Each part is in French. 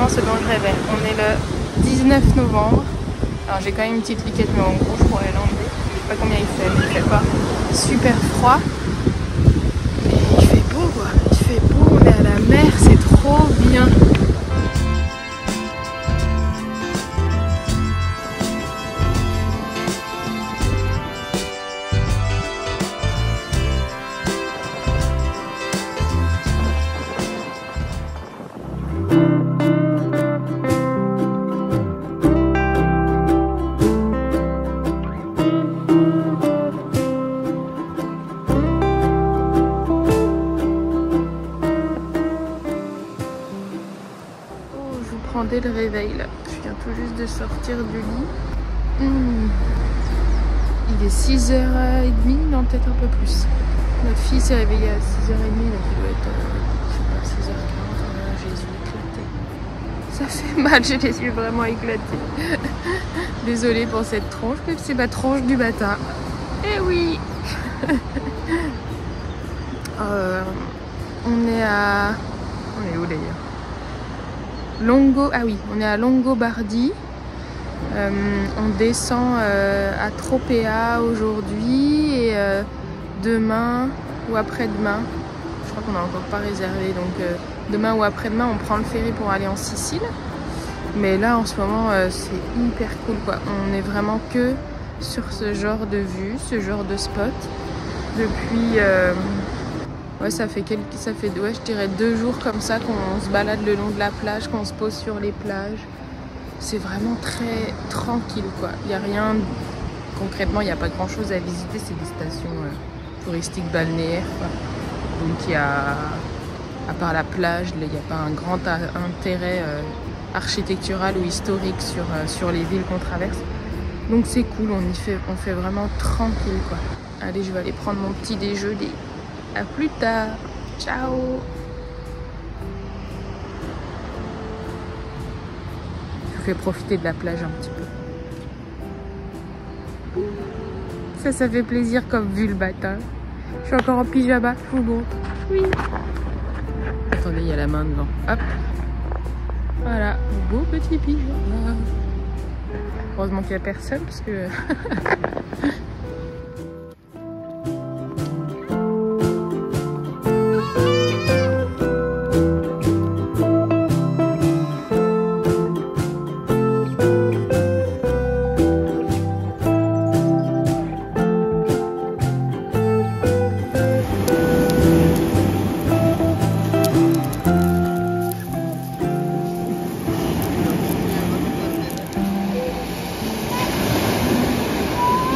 exactement ce dont je rêvais. On est le 19 novembre. Alors j'ai quand même une petite liquette, mais en gros je pourrais l'enlever. Je sais pas combien il fait, mais il fait pas super froid. Mais il fait beau quoi. Il fait beau, on est à la mer, c'est trop bien. Dès le réveil là, je viens tout juste de sortir du lit. Il est 6h30, non peut-être un peu plus. Notre fille s'est réveillée à 6h30, donc il doit être je sais pas, 6h40. Voilà, j'ai les yeux éclatés. Ça fait mal, j'ai les yeux vraiment éclatés. Désolée pour cette tronche, mais c'est ma tronche du matin. Eh oui. On est où d'ailleurs? Ah oui, on est à Longobardi. On descend à Tropea aujourd'hui et demain ou après-demain, je crois qu'on n'a encore pas réservé, donc demain ou après-demain on prend le ferry pour aller en Sicile. Mais là en ce moment c'est hyper cool quoi. On est vraiment que sur ce genre de vue, ce genre de spot depuis ouais, ça fait ouais, je dirais 2 jours comme ça qu'on se balade le long de la plage, qu'on se pose sur les plages. C'est vraiment très tranquille quoi. Il n'y a rien, concrètement, il n'y a pas grand chose à visiter, c'est des stations touristiques balnéaires quoi. Donc il y a, à part la plage, il n'y a pas un grand intérêt architectural ou historique sur les villes qu'on traverse. Donc c'est cool, on fait vraiment tranquille quoi. Allez, je vais aller prendre mon petit déjeuner. À plus tard. Ciao. Je vous fais profiter de la plage un petit peu. Ça fait plaisir comme vue le matin. Je suis encore en pyjama, je vous montre. Oui. Attendez, il y a la main devant. Hop. Voilà, beau petit pyjama. Heureusement qu'il n'y a personne parce que...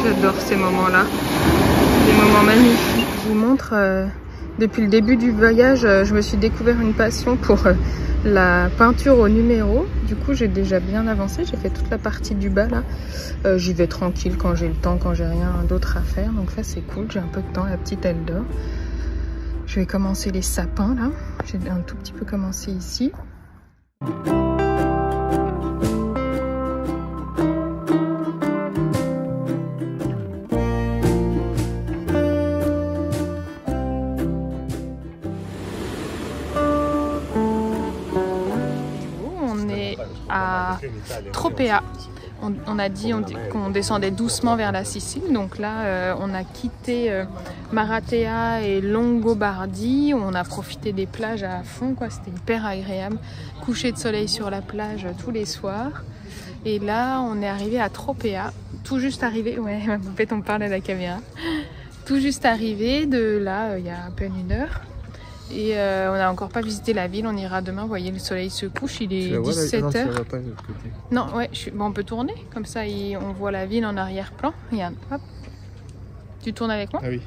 J'adore ces moments-là, des moments magnifiques. Je vous montre, depuis le début du voyage, je me suis découvert une passion pour la peinture au numéro. Du coup, j'ai déjà bien avancé, j'ai fait toute la partie du bas là. J'y vais tranquille quand j'ai le temps, quand j'ai rien d'autre à faire. Donc là, c'est cool, j'ai un peu de temps, la petite elle dort. Je vais commencer les sapins là. J'ai un tout petit peu commencé ici. À Tropea. On a dit qu'on descendait doucement vers la Sicile, donc là on a quitté Maratea et Longobardi, on a profité des plages à fond quoi, c'était hyper agréable, coucher de soleil sur la plage tous les soirs. Et là on est arrivé à Tropea, tout juste arrivé, ouais ma poupette on parle à la caméra, tout juste arrivé de là il y a à peine 1 heure. Et on n'a encore pas visité la ville, on ira demain. Vous voyez, le soleil se couche, il est 17h. Non, ouais, bon, on peut tourner, comme ça on voit la ville en arrière-plan. Regarde, hop. Tu tournes avec moi? Ah oui.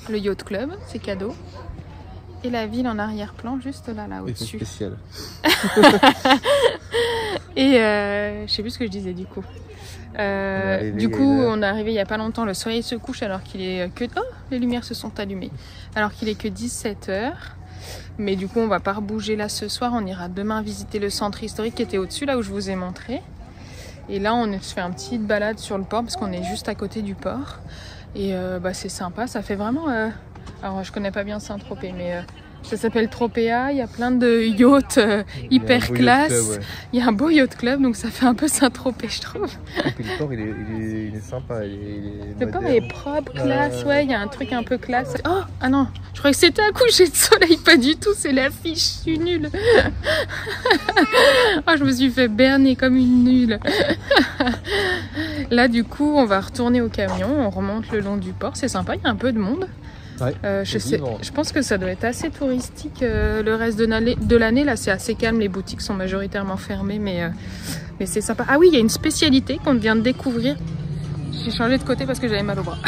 Le Yacht Club, c'est cadeau. Et la ville en arrière-plan, juste là au-dessus. C'est spécial. Et je sais plus ce que je disais du coup. Du coup, on est arrivé il n'y a pas longtemps, le soleil se couche alors qu'il est que... Oh, les lumières se sont allumées. Alors qu'il est que 17h. Mais du coup, on va pas rebouger là ce soir. On ira demain visiter le centre historique qui était au-dessus, là où je vous ai montré. Et là, on se fait un petit balade sur le port parce qu'on est juste à côté du port. Et c'est sympa, ça fait vraiment... Alors, je connais pas bien Saint-Tropez, mais Ça s'appelle Tropea, il y a plein de yachts hyper classe. Il y a un beau yacht club, donc ça fait un peu Saint-Tropez, je trouve. Et puis le port, il est sympa. Le port est propre, classe, ouais, il y a un truc un peu classe. Oh, ah non, je croyais que c'était un coucher de soleil, pas du tout, c'est l'affiche, je suis nulle. Oh, je me suis fait berner comme une nulle. Là, du coup, on va retourner au camion, on remonte le long du port, c'est sympa, il y a un peu de monde. Ouais, je pense que ça doit être assez touristique le reste de l'année. Là, c'est assez calme, les boutiques sont majoritairement fermées, mais c'est sympa. Ah oui, il y a une spécialité qu'on vient de découvrir. J'ai changé de côté parce que j'avais mal au bras.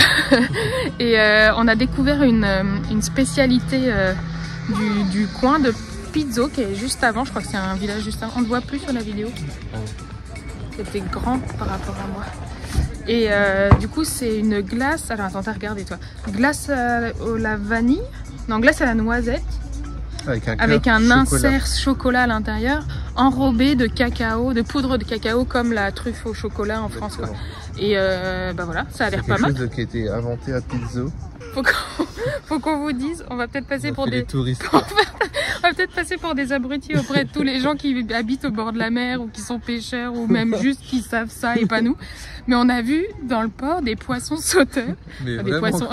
Et on a découvert une spécialité du coin de Pizzo qui est juste avant. Je crois que c'est un village juste avant. On ne voit plus sur la vidéo. C'était grand par rapport à moi. Et du coup, c'est une glace. Alors attends, t'as regardé toi. Glace à la vanille. Non, glace à la noisette. Avec un insert chocolat à l'intérieur, enrobé de cacao, de poudre de cacao, comme la truffe au chocolat en France, quoi. Et bah voilà, ça a l'air pas mal. C'est quelque chose qui a été inventé à Pizzo. Faut qu'on vous dise, on va peut-être passer pour des touristes. On va peut-être passer pour des abrutis auprès de tous les gens qui habitent au bord de la mer ou qui sont pêcheurs ou même juste qui savent ça et pas nous. Mais on a vu dans le port des poissons sauteurs. Mais des poissons,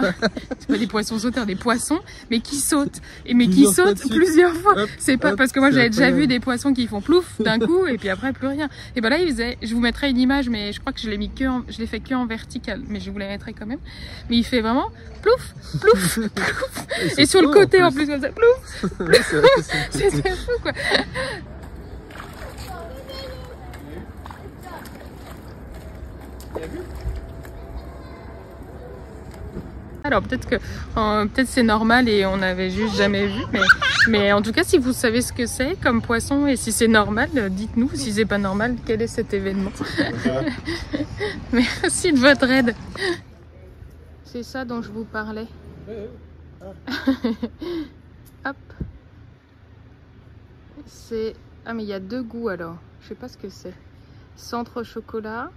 c'est pas des poissons sauteurs, des poissons, mais qui sautent. Mais qui sautent plusieurs fois. C'est pas parce que moi j'avais déjà vu des poissons qui font plouf d'un coup et puis après plus rien. Et ben là il faisait, je vous mettrai une image, mais je crois que je l'ai fait que en vertical, mais je vous la mettrai quand même. Mais il fait vraiment plouf, plouf, plouf. Et sur le côté en plus comme ça, plouf, plouf. C'était fou quoi. Alors peut-être c'est normal et on n'avait juste jamais vu, mais en tout cas si vous savez ce que c'est comme poisson et si c'est normal, dites-nous. Si c'est pas normal, quel est cet événement? Merci de votre aide. C'est ça dont je vous parlais. Hop. C'est... Ah mais il y a deux goûts alors. Je sais pas ce que c'est. Centre chocolat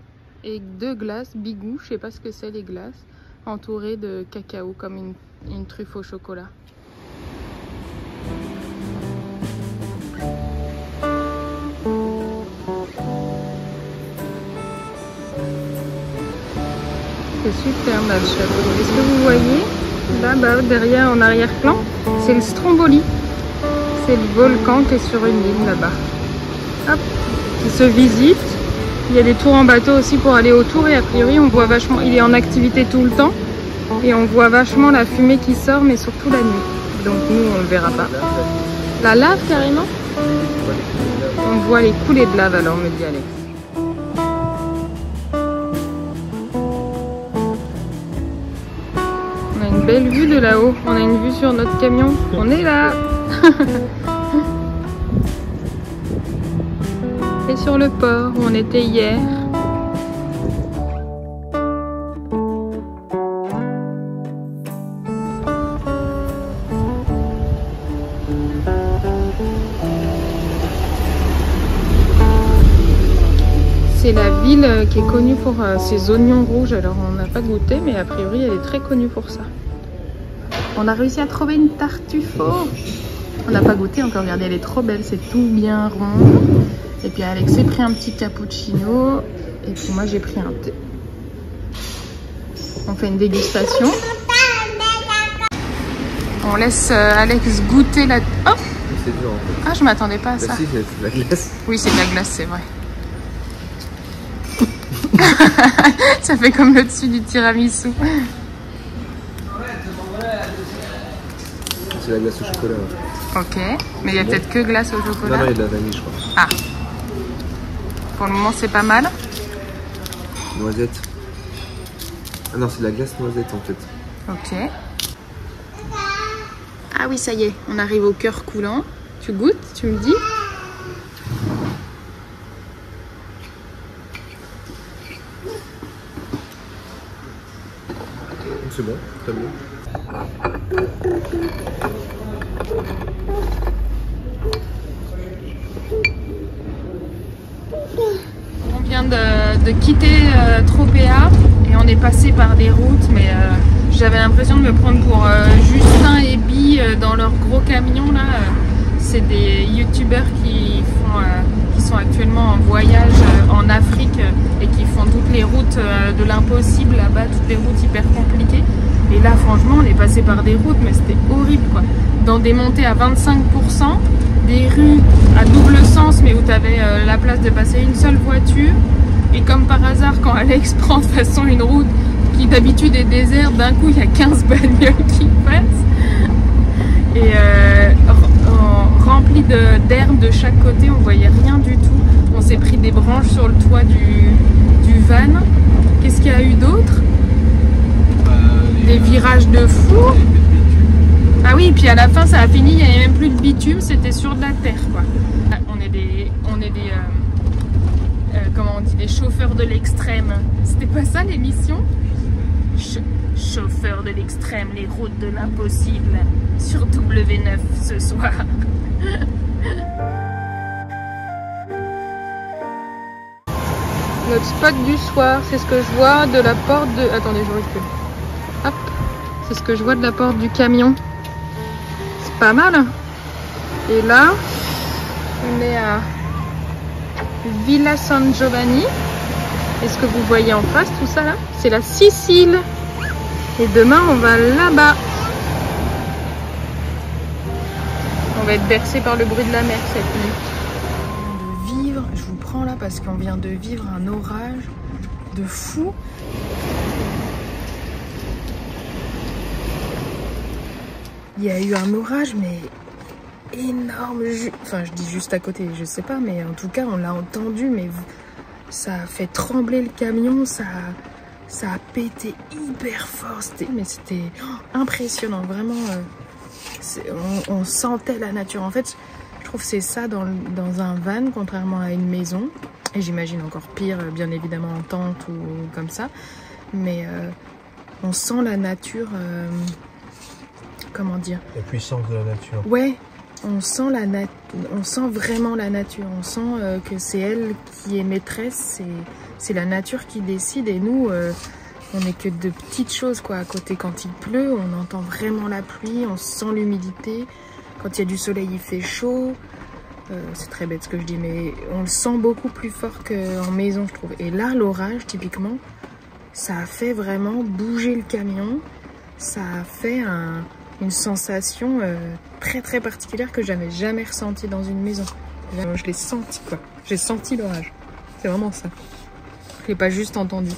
et deux glaces, bigou. Je sais pas ce que c'est les glaces. Entourées de cacao comme une truffe au chocolat. C'est superbe là le château. Est-ce que vous voyez là-bas derrière en arrière-plan? C'est le Stromboli. C'est le volcan qui est sur une île là-bas. Hop, qui se visite. Il y a des tours en bateau aussi pour aller autour et a priori on voit vachement, il est en activité tout le temps et on voit vachement la fumée qui sort mais surtout la nuit. Donc nous on le verra pas. La lave carrément? On voit les coulées de lave alors me dit Alex. On a une belle vue de là-haut, on a une vue sur notre camion, on est là. Et sur le port où on était hier. C'est la ville qui est connue pour ses oignons rouges, alors on n'a pas goûté mais a priori elle est très connue pour ça. On a réussi à trouver une tartufo. On n'a pas goûté encore, regardez elle est trop belle, c'est tout bien rond. Et puis Alex s'est pris un petit cappuccino et puis moi j'ai pris un thé. On fait une dégustation. On laisse Alex goûter la... Oh, c'est dur en fait. Ah je m'attendais pas à ça. Si, c'est de la glace. Oui c'est de la glace, c'est vrai. Ça fait comme le dessus du tiramisu. C'est la glace au chocolat. Ok, mais il y a peut-être que glace au chocolat. Non, il y a de la vanille je crois. Ah. Pour le moment c'est pas mal. Noisette. Ah non, c'est de la glace noisette en fait. Ok. Ah oui, ça y est, on arrive au cœur coulant. Tu goûtes, tu me dis? C'est bon, très bien. On vient de quitter Tropea et on est passé par des routes, mais je j'avais l'impression de me prendre pour Justin et Bi dans leur gros camion là. C'est des youtubeurs qui sont actuellement en voyage en Afrique et qui font toutes les routes de l'impossible là-bas, toutes les routes hyper compliquées. Et là franchement on est passé par des routes mais c'était horrible quoi. Dans des montées à 25%, des rues à double sens mais où tu avais la place de passer une seule voiture. Et comme par hasard quand Alex prend de façon une route qui d'habitude est déserte, d'un coup il y a 15 bagnoles qui passent. Et rempli d'herbe de chaque côté, on voyait rien du tout. On s'est pris des branches sur le toit du van. Qu'est-ce qu'il y a eu d'autre? Des virages de fou. Ah oui, puis à la fin ça a fini, il n'y avait même plus de bitume, c'était sur de la terre quoi. On est des comment on dit, des chauffeurs de l'extrême. C'était pas ça l'émission? Chauffeurs de l'extrême, les routes de l'impossible sur W9 ce soir. Notre spot du soir, c'est ce que je vois de la porte de... Attendez, je recule. Hop, c'est ce que je vois de la porte du camion. C'est pas mal. Hein. Et là, on est à Villa San Giovanni. Est-ce que vous voyez en face tout ça là? C'est la Sicile. Et demain on va là-bas. On va être bercé par le bruit de la mer cette nuit. De vivre, je vous prends là parce qu'on vient de vivre un orage de fou. Il y a eu un orage mais énorme. Enfin je dis juste à côté, je sais pas, mais en tout cas on l'a entendu, mais ça a fait trembler le camion, ça a pété hyper fort, mais c'était impressionnant, vraiment. On sentait la nature. En fait, je trouve que c'est ça dans un van, contrairement à une maison. Et j'imagine encore pire, bien évidemment, en tente ou comme ça. Mais on sent la nature, comment dire? La puissance de la nature. Ouais, on sent vraiment la nature. On sent que c'est elle qui est maîtresse, c'est la nature qui décide. Et nous... on n'est que de petites choses quoi à côté. Quand il pleut, on entend vraiment la pluie, on sent l'humidité. Quand il y a du soleil, il fait chaud. C'est très bête ce que je dis, mais on le sent beaucoup plus fort qu'en maison, je trouve. Et là, l'orage, typiquement, ça a fait vraiment bouger le camion. Ça a fait une sensation très très particulière que j'avais jamais ressentie dans une maison. Je l'ai senti quoi. J'ai senti l'orage. C'est vraiment ça. Je l'ai pas juste entendu.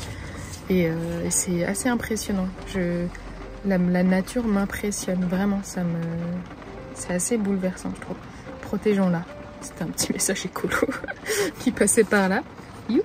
Et c'est assez impressionnant. La nature m'impressionne vraiment. C'est assez bouleversant, je trouve. Protégeons-la. C'était un petit message écolo qui passait par là. Youp.